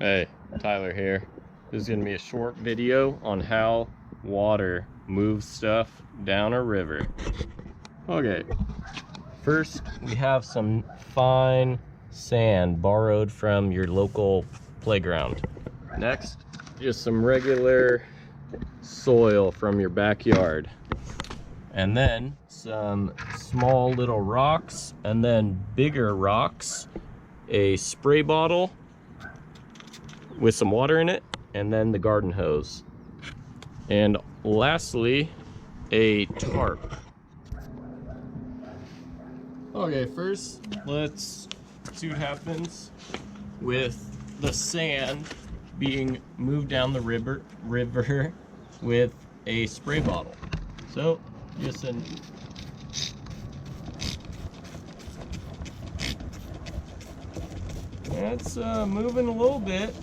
Hey, Tyler here. This is going to be a short video on how water moves stuff down a river. Okay, first we have some fine sand borrowed from your local playground. Next, just some regular soil from your backyard. And then some small little rocks, and then bigger rocks, a spray bottle with some water in it, and then the garden hose. And lastly, a tarp. Okay, first let's see what happens with the sand being moved down the river with a spray bottle. So just that's moving a little bit.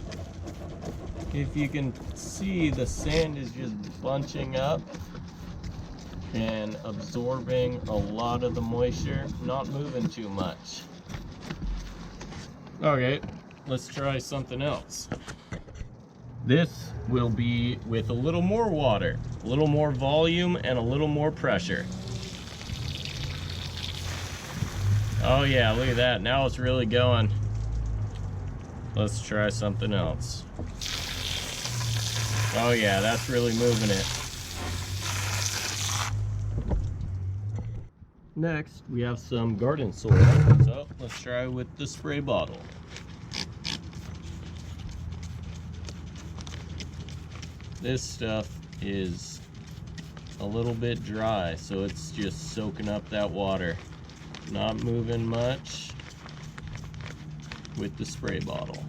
If you can see, the sand is just bunching up and absorbing a lot of the moisture, not moving too much. Okay, let's try something else. This will be with a little more water, a little more volume, and a little more pressure. Oh yeah, look at that. Now it's really going. Let's try something else. Oh yeah, that's really moving it. Next, we have some garden soil. So let's try with the spray bottle. This stuff is a little bit dry, so it's just soaking up that water. Not moving much with the spray bottle.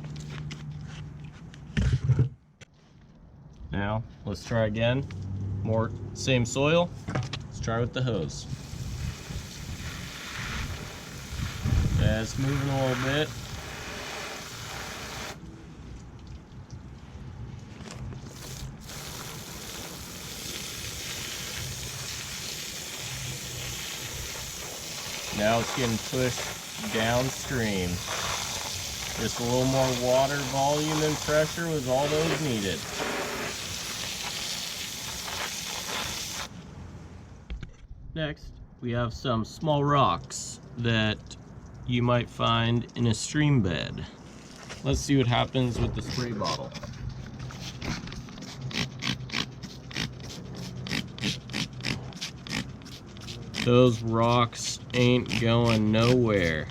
Now, let's try again. More same soil. Let's try with the hose. Yeah, it's moving a little bit. Now it's getting pushed downstream. Just a little more water volume and pressure was all that was needed. Next, we have some small rocks that you might find in a stream bed. Let's see what happens with the spray bottle. Those rocks ain't going nowhere.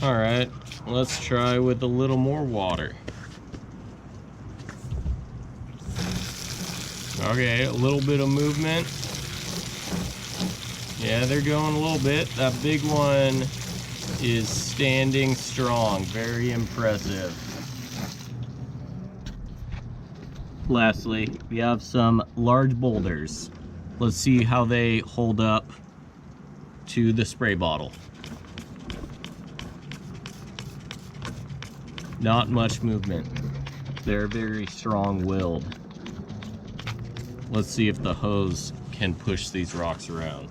Alright, let's try with a little more water. Okay, a little bit of movement. Yeah, they're going a little bit. That big one is standing strong. Very impressive. Lastly, we have some large boulders. Let's see how they hold up to the spray bottle. Not much movement. They're very strong-willed. Let's see if the hose can push these rocks around.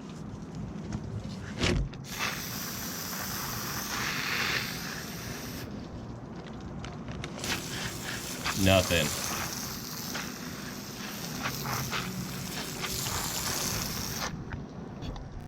Nothing.